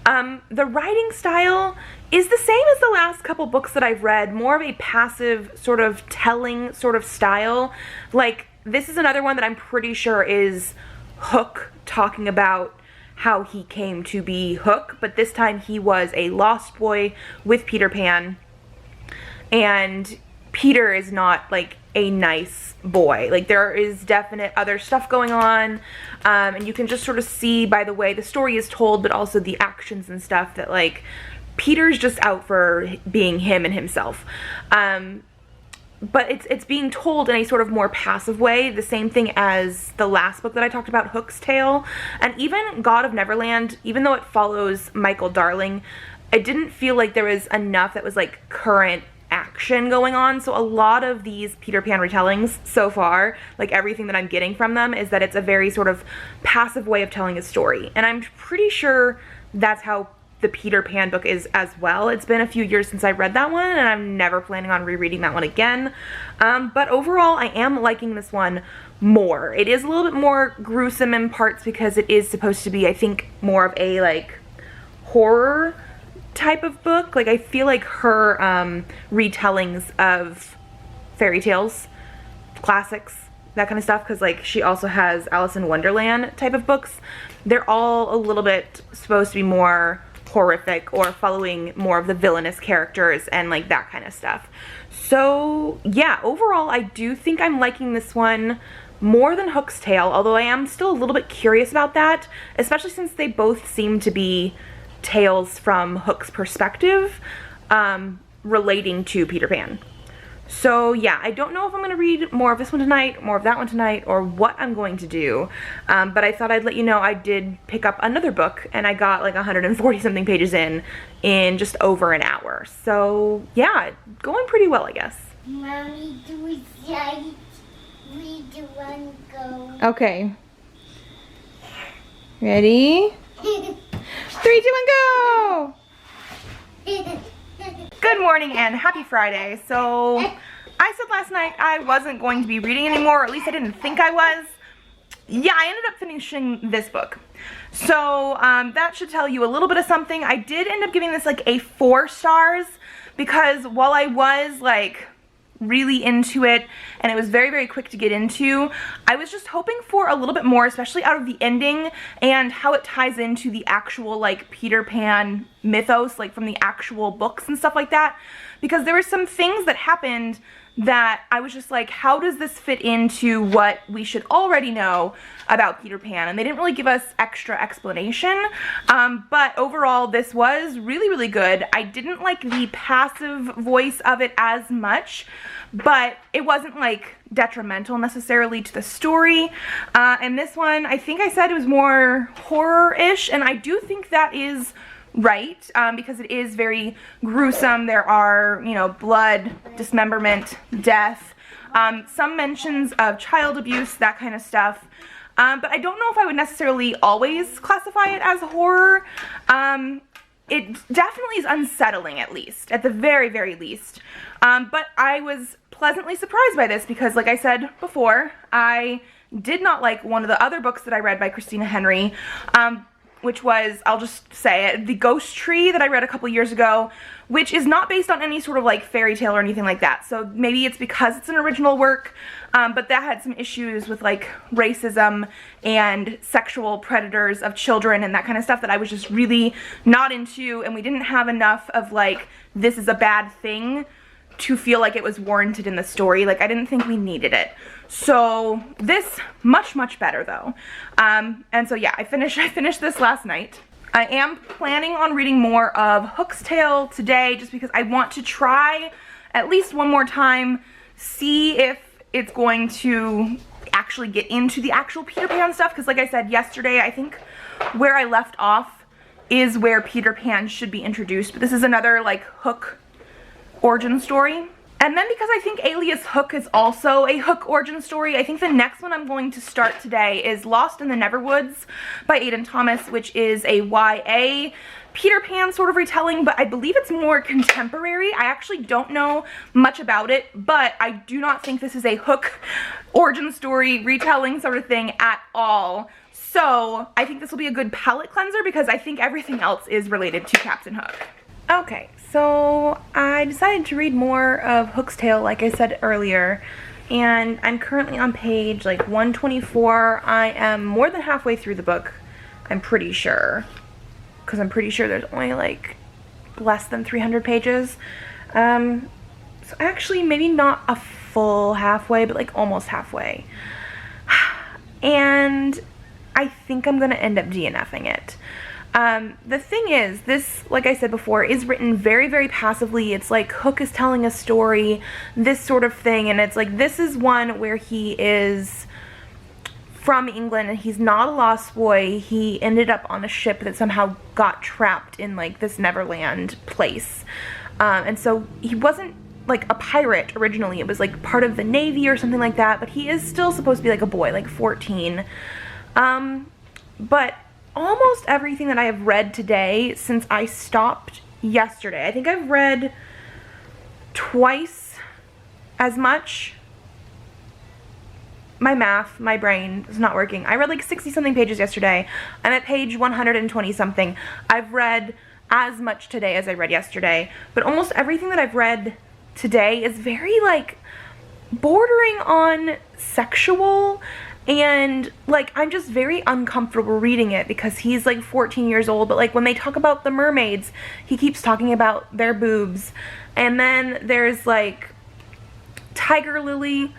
[SPEAKER 1] The writing style is the same as the last couple books that I've read, more of a passive sort of telling sort of style. Like, this is another one that I'm pretty sure is Hook talking about how he came to be Hook, but this time he was a lost boy with Peter Pan, and Peter is not like a nice boy. Like, there is definite other stuff going on, and you can just sort of see by the way the story is told, but also the actions and stuff, that like Peter's just out for being him and himself. But it's being told in a sort of more passive way, the same thing as the last book that I talked about, Hook's Tale. And even God of Neverland, even though it follows Michael Darling, I didn't feel like there was enough that was like current action going on. So a lot of these Peter Pan retellings so far, like everything that I'm getting from them, is that it's a very sort of passive way of telling a story. And I'm pretty sure that's how the Peter Pan book is as well. It's been a few years since I read that one, and I'm never planning on rereading that one again. But overall, I am liking this one more. It is a little bit more gruesome in parts because it is supposed to be, I think, more of a like horror type of book. Like, I feel like her retellings of fairy tales, classics, that kind of stuff, because like she also has Alice in Wonderland type of books. They're all a little bit supposed to be more horrific or following more of the villainous characters and like that kind of stuff. So yeah, overall I do think I'm liking this one more than Hook's Tale, although I am still a little bit curious about that, especially since they both seem to be tales from Hook's perspective, relating to Peter Pan. So yeah, I don't know if I'm going to read more of this one tonight, more of that one tonight, or what I'm going to do, but I thought I'd let you know I did pick up another book, and I got like 140 something pages in just over an hour. So yeah, going pretty well, I guess.
[SPEAKER 2] Mommy, do we say we do one go?
[SPEAKER 1] Okay. Ready? 3, 2, 1, go! Good morning and happy Friday. So I said last night I wasn't going to be reading anymore, or at least I didn't think I was. Yeah, I ended up finishing this book. So that should tell you a little bit of something. I did end up giving this like a 4 stars because while I was like really into it and it was very, very quick to get into, I was just hoping for a little bit more, especially out of the ending and how it ties into the actual like Peter Pan mythos, like from the actual books and stuff like that, because there were some things that happened that I was just like, how does this fit into what we should already know about Peter Pan? And they didn't really give us extra explanation, but overall this was really, really good. I didn't like the passive voice of it as much, but it wasn't like detrimental necessarily to the story. And this one, I think I said it was more horror-ish, and I do think that is right, because it is very gruesome. There are, you know, blood, dismemberment, death, some mentions of child abuse, that kind of stuff. But I don't know if I would necessarily always classify it as horror. It definitely is unsettling, at least, at the very, very least. But I was pleasantly surprised by this because, like I said before, I did not like one of the other books that I read by Christina Henry, which was, I'll just say it, The Ghost Tree that I read a couple years ago, which is not based on any sort of like fairy tale or anything like that. So maybe it's because it's an original work, but that had some issues with like racism and sexual predators of children and that kind of stuff that I was just really not into, and we didn't have enough of like, this is a bad thing to feel like it was warranted in the story. Like, I didn't think we needed it. So this, much better though. And so yeah, I finished this last night. I am planning on reading more of Hook's Tale today just because I want to try at least one more time, see if it's going to actually get into the actual Peter Pan stuff, because like I said yesterday, I think where I left off is where Peter Pan should be introduced, but this is another like Hook origin story. And then because I think Alias Hook is also a Hook origin story, I think the next one I'm going to start today is Lost in the Neverwoods by Aidan Thomas, which is a YA Peter Pan sort of retelling, but I believe it's more contemporary. I actually don't know much about it, but I do not think this is a Hook origin story retelling sort of thing at all. So I think this will be a good palate cleanser because I think everything else is related to Captain Hook. Okay, so I decided to read more of Hook's Tale, like I said earlier, and I'm currently on page like 124. I am more than halfway through the book, I'm pretty sure, because I'm pretty sure there's only like less than 300 pages. So actually maybe not a full halfway, but like almost halfway. And I think I'm gonna end up DNFing it. The thing is, this, like I said before, is written very passively. It's like Hook is telling a story, this sort of thing, and it's like, this is one where he is from England and he's not a lost boy. He ended up on a ship that somehow got trapped in like this Neverland place. And so he wasn't like a pirate originally. It was like part of the Navy or something like that, but he is still supposed to be like a boy, like 14. But almost everything that I have read today since I stopped yesterday, I think I've read twice as much. My math, my brain is not working. I read like 60 something pages yesterday. I'm at page 120 something. I've read as much today as I read yesterday, but almost everything that I've read today is very like bordering on sexual. And like, I'm just very uncomfortable reading it because he's like 14 years old, but like when they talk about the mermaids, he keeps talking about their boobs. And then there's like Tiger Lily,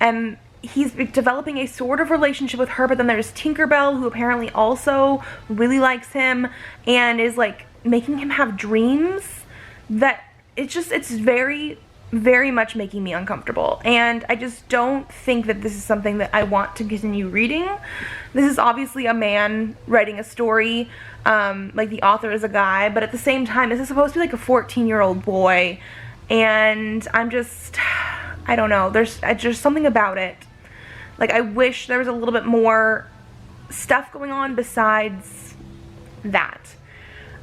[SPEAKER 1] and he's developing a sort of relationship with her, but then there's Tinkerbell, who apparently also really likes him and is like making him have dreams that it's very much making me uncomfortable, and I just don't think that this is something that I want to continue reading. This is obviously a man writing a story, like the author is a guy, but at the same time this is supposed to be like a 14-year-old boy, and I'm just, I don't know, there's something about it. Like, I wish there was a little bit more stuff going on besides that.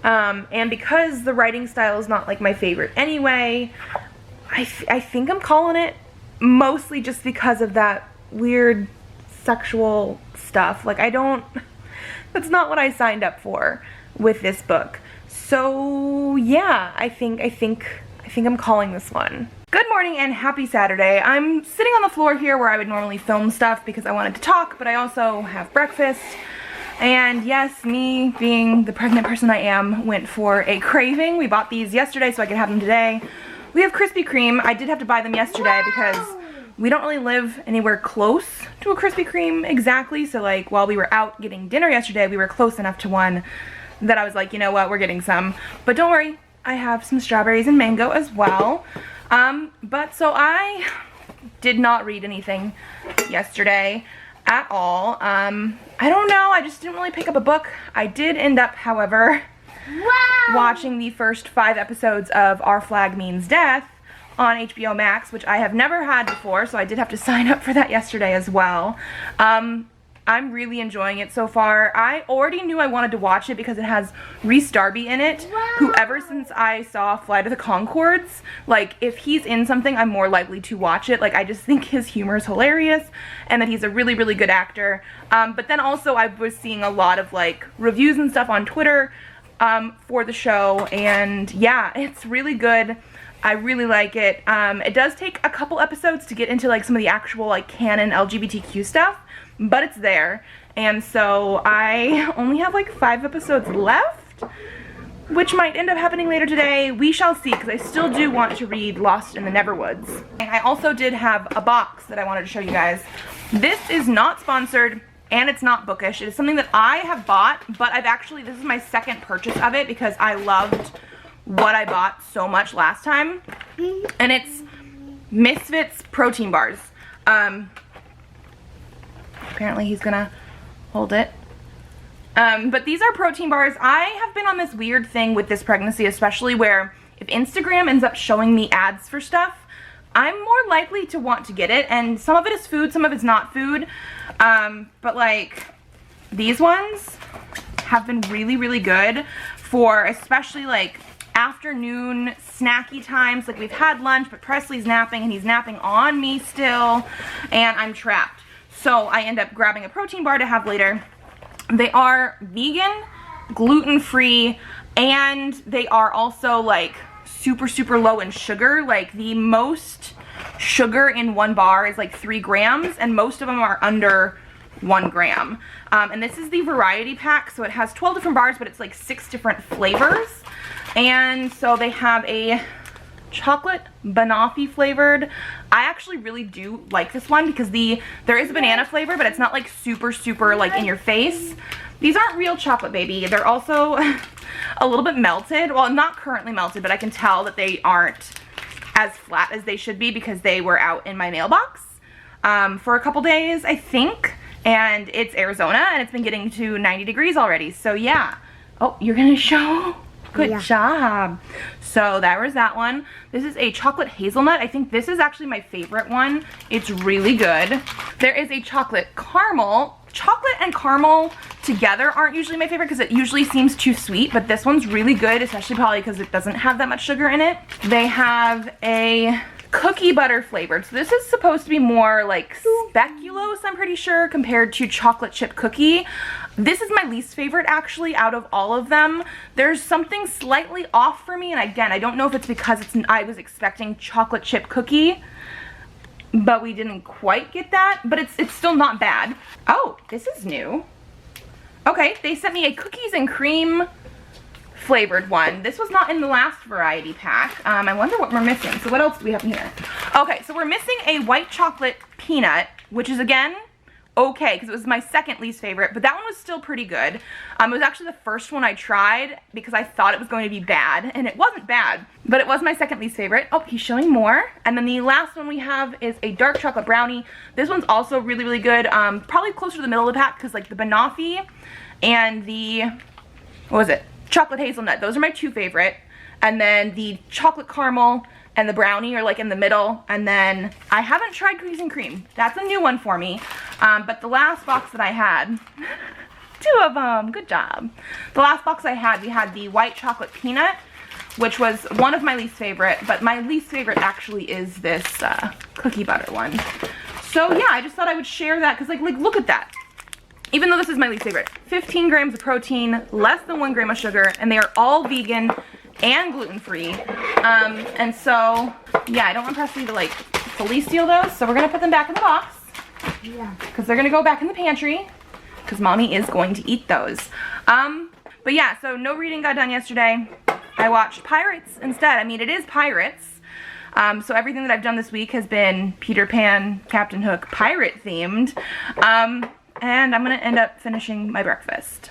[SPEAKER 1] And because the writing style is not like my favorite anyway, I think I'm calling it, mostly just because of that weird sexual stuff. Like, that's not what I signed up for with this book. So yeah, I think I'm calling this one. Good morning and happy Saturday. I'm sitting on the floor here where I would normally film stuff because I wanted to talk, but I also have breakfast. And yes, me being the pregnant person I am, went for a craving. We bought these yesterday so I could have them today. We have Krispy Kreme. I did have to buy them yesterday because we don't really live anywhere close to a Krispy Kreme exactly. So like, while we were out getting dinner yesterday, we were close enough to one that I was like, you know what, we're getting some. But don't worry, I have some strawberries and mango as well. But so I did not read anything yesterday at all. I don't know, I just didn't really pick up a book. I did end up, however, watching the first 5 episodes of Our Flag Means Death on HBO Max, which I have never had before, so I did have to sign up for that yesterday as well. I I'm really enjoying it so far. I already knew I wanted to watch it because it has Rhys Darby in it, who ever since I saw Flight of the Conchords, like, if he's in something, I'm more likely to watch it. Like, I just think his humor is hilarious and that he's a really, really good actor. But then also I was seeing a lot of, like, reviews and stuff on Twitter for the show, and yeah, it's really good. I really like it. It does take a couple episodes to get into like some of the actual like canon LGBTQ stuff, but it's there. And so I only have like 5 episodes left, which might end up happening later today. We shall see, because I still do want to read Lost in the Neverwoods. And I also did have a box that I wanted to show you guys. This is not sponsored and it's not bookish. It is something that I have bought, but this is my second purchase of it because I loved what I bought so much last time, and it's Misfits protein bars. Apparently he's gonna hold it. But these are protein bars. I have been on this weird thing with this pregnancy, especially where if Instagram ends up showing me ads for stuff, I'm more likely to want to get it, and some of it is food, some of it's not food. But like these ones have been really, really good for especially like afternoon snacky times. Like, we've had lunch, but Presley's napping and he's napping on me still, and I'm trapped. So I end up grabbing a protein bar to have later. They are vegan, gluten-free, and they are also like super, super low in sugar. Like, the most sugar in one bar is like 3 grams, and most of them are under 1 gram. And this is the variety pack, so it has 12 different bars, but it's like 6 different flavors. And so they have a chocolate banoffee flavored. I actually really do like this one because there is a banana flavor, but it's not like super, super like in your face. These aren't real chocolate, baby. They're also a little bit melted. Well, not currently melted, but I can tell that they aren't as flat as they should be because they were out in my mailbox for a couple days, I think. And it's Arizona, and it's been getting to 90 degrees already. So yeah. Oh, you're gonna show? Good job. So that was that one. This is a chocolate hazelnut. I think this is actually my favorite one. It's really good. There is a chocolate caramel. Chocolate and caramel together aren't usually my favorite because it usually seems too sweet, but this one's really good, especially probably because it doesn't have that much sugar in it. They have a cookie butter flavored. So this is supposed to be more like speculoos, I'm pretty sure, compared to chocolate chip cookie. This is my least favorite actually out of all of them. There's something slightly off for me, and again, I don't know if it's because I was expecting chocolate chip cookie, but we didn't quite get that, but it's still not bad. Oh, this is new. Okay, they sent me a cookies and cream flavored one. This was not in the last variety pack. I wonder what we're missing. So what else do we have in here? Okay, so we're missing a white chocolate peanut, which is again okay because it was my second least favorite, but that one was still pretty good. It was actually the first one I tried because I thought it was going to be bad, and it wasn't bad, but it was my second least favorite. Oh, he's showing more. And then the last one we have is a dark chocolate brownie. This one's also really, really good. Probably closer to the middle of the pack because like the banoffee and the, what was it? Chocolate hazelnut. Those are my 2 favorite. And then the chocolate caramel and the brownie are like in the middle. And then I haven't tried cookies and cream. That's a new one for me. But the last box that I had, 2 of them, good job. The last box I had, we had the white chocolate peanut, which was one of my least favorite, but my least favorite actually is this cookie butter one. So yeah, I just thought I would share that because like look at that. Even though this is my least favorite, 15 grams of protein, less than 1 gram of sugar, and they are all vegan and gluten-free. And so, yeah, I don't want Presley to like fully steal those, so we're gonna put them back in the box. Yeah. Because they're gonna go back in the pantry, because mommy is going to eat those. But yeah, so no reading got done yesterday. I watched Pirates instead. I mean, it is Pirates. So everything that I've done this week has been Peter Pan, Captain Hook, pirate themed. And I'm gonna end up finishing my breakfast.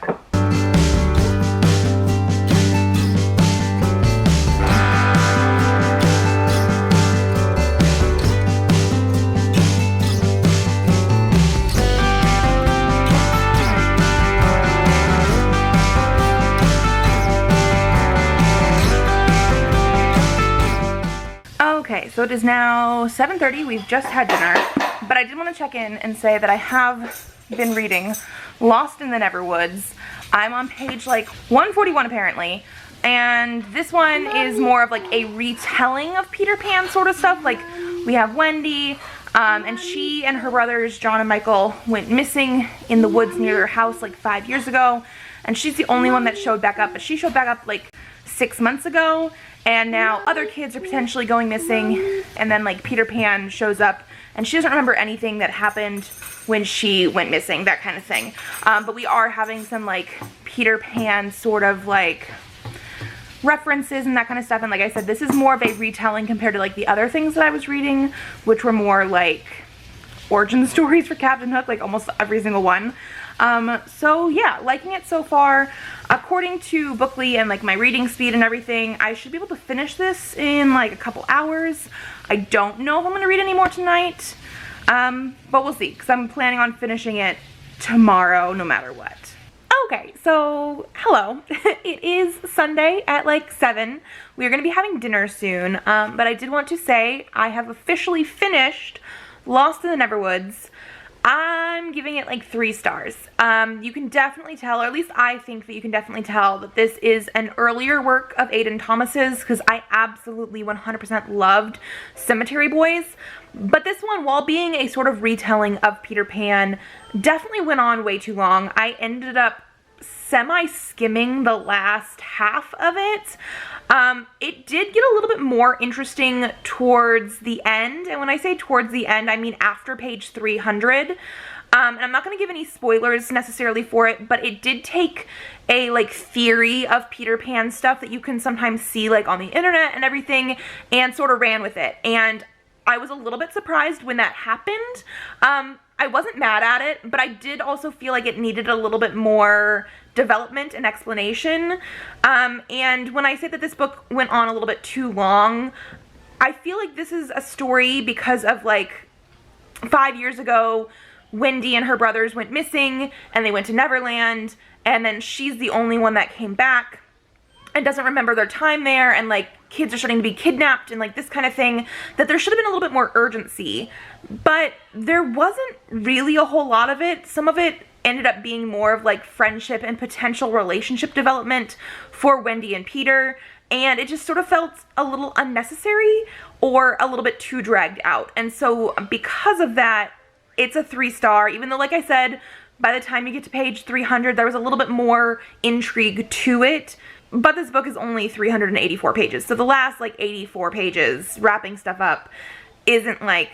[SPEAKER 1] Okay, so it is now 7:30. We've just had dinner, but I did want to check in and say that I have been reading Lost in the Neverwoods. I'm on page like 141 apparently. And this one is more of like a retelling of Peter Pan sort of stuff. Like we have Wendy, and she and her brothers, John and Michael, went missing in the woods near their house like 5 years ago. And she's the only one that showed back up, but she showed back up like 6 months ago. And now other kids are potentially going missing. And then like Peter Pan shows up and she doesn't remember anything that happened when she went missing, that kind of thing. But we are having some like Peter Pan sort of like references and that kind of stuff. And like I said, this is more of a retelling compared to like the other things that I was reading, which were more like origin stories for Captain Hook, like almost every single one. So yeah, liking it so far. According to Bookly and like my reading speed and everything, I should be able to finish this in like a couple hours. I don't know if I'm going to read any more tonight, but we'll see, because I'm planning on finishing it tomorrow no matter what. Okay, so hello. It is Sunday at like 7. We're going to be having dinner soon, but I did want to say I have officially finished Lost in the Neverwoods. I'm giving it like 3 stars. You can definitely tell, or at least I think that you can definitely tell, that this is an earlier work of Aidan Thomas's, because I absolutely 100% loved Cemetery Boys. But this one, while being a sort of retelling of Peter Pan, definitely went on way too long. I ended up semi-skimming the last half of it. It did get a little bit more interesting towards the end, and when I say towards the end, I mean after page 300. And I'm not going to give any spoilers necessarily for it, but it did take a like theory of Peter Pan stuff that you can sometimes see like on the internet and everything, and sort of ran with it. And I was a little bit surprised when that happened. I wasn't mad at it, but I did also feel like it needed a little bit more development and explanation. And when I say that this book went on a little bit too long, I feel like this is a story because of like 5 years ago, Wendy and her brothers went missing and they went to Neverland, and then she's the only one that came back and doesn't remember their time there, and like kids are starting to be kidnapped and like this kind of thing, that there should have been a little bit more urgency. But there wasn't really a whole lot of it. Some of it ended up being more of like friendship and potential relationship development for Wendy and Peter, and it just sort of felt a little unnecessary or a little bit too dragged out. And so because of that, it's a 3-star, even though like I said, by the time you get to page 300, there was a little bit more intrigue to it. But this book is only 384 pages, so the last like 84 pages, wrapping stuff up, isn't like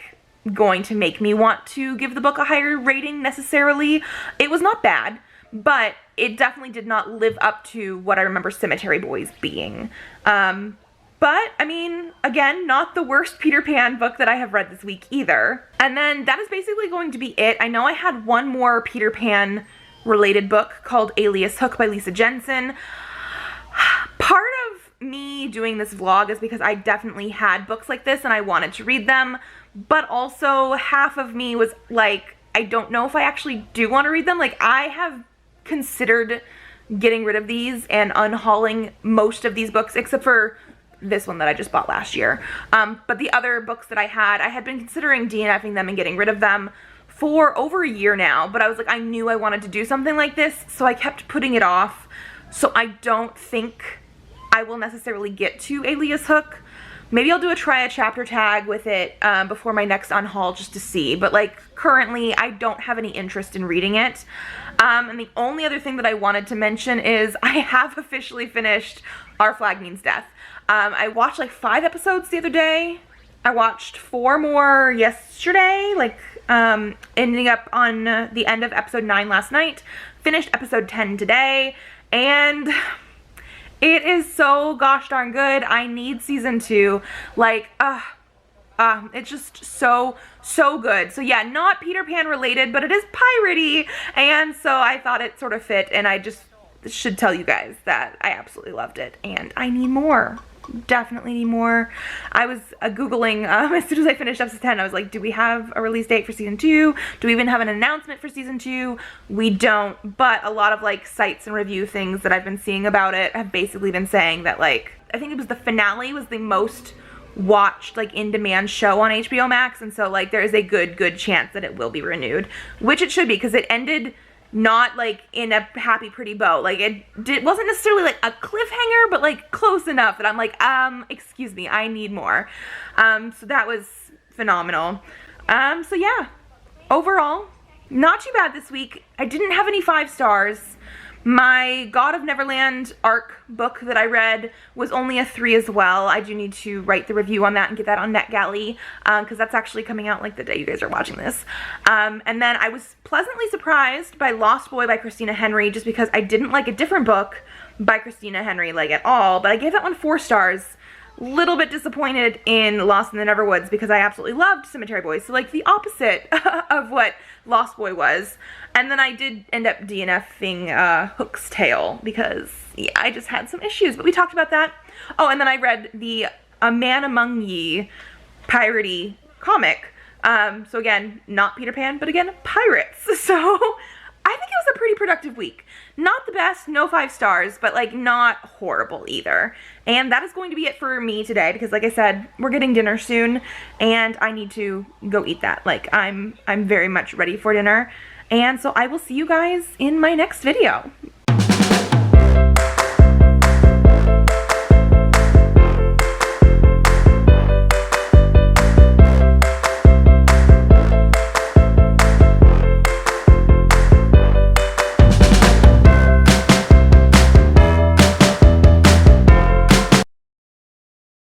[SPEAKER 1] going to make me want to give the book a higher rating necessarily. It was not bad, but it definitely did not live up to what I remember Cemetery Boys being. But, I mean, again, not the worst Peter Pan book that I have read this week either. And then that is basically going to be it. I know I had one more Peter Pan related book called Alias Hook by Lisa Jensen. Part of me doing this vlog is because I definitely had books like this and I wanted to read them, but also half of me was like, I don't know if I actually do want to read them. Like, I have considered getting rid of these and unhauling most of these books, except for this one that I just bought last year. But the other books that I had been considering DNFing them and getting rid of them for over a year now, but I was like, I knew I wanted to do something like this, so I kept putting it off. So I don't think I will necessarily get to Alias Hook. Maybe I'll do a try a chapter tag with it before my next unhaul just to see. But like currently I don't have any interest in reading it. And the only other thing that I wanted to mention is I have officially finished Our Flag Means Death. I watched like 5 episodes the other day. I watched 4 more yesterday, like ending up on the end of episode 9 last night. Finished episode 10 today. And it is so gosh darn good. I need season 2. Like, it's just so good. So yeah, not Peter Pan related, but it is piratey. And so I thought it sort of fit, and I just should tell you guys that I absolutely loved it and I need more. Definitely need more. I was Googling as soon as I finished episode 10, I was like, do we have a release date for season 2? Do we even have an announcement for season 2? We don't, but a lot of like sites and review things that I've been seeing about it have basically been saying that like, I think it was the finale was the most watched like in-demand show on HBO Max, and so like there is a good chance that it will be renewed, which it should be, because it ended not like in a happy pretty bow. Like wasn't necessarily like a cliffhanger, but like close enough that I'm like, excuse me, I need more. So that was phenomenal. So yeah, overall, not too bad this week. I didn't have any 5 stars. My God of Neverland arc book that I read was only a 3 as well. I do need to write the review on that and get that on NetGalley, because that's actually coming out like the day you guys are watching this. And then I was pleasantly surprised by Lost Boy by Christina Henry, just because I didn't like a different book by Christina Henry like at all, but I gave that one 4 stars. Little bit disappointed in Lost in the Neverwoods because I absolutely loved Cemetery Boys, so like the opposite of what Lost Boy was. And then I did end up DNFing Hook's Tale because yeah, I just had some issues, but we talked about that. Oh, and then I read the A Man Among Ye piratey comic. So again, not Peter Pan, but again, pirates. So I think it was a pretty productive week. Not the best, no 5 stars, but like not horrible either. And that is going to be it for me today, because like I said, we're getting dinner soon and I need to go eat that. Like I'm very much ready for dinner. And so I will see you guys in my next video.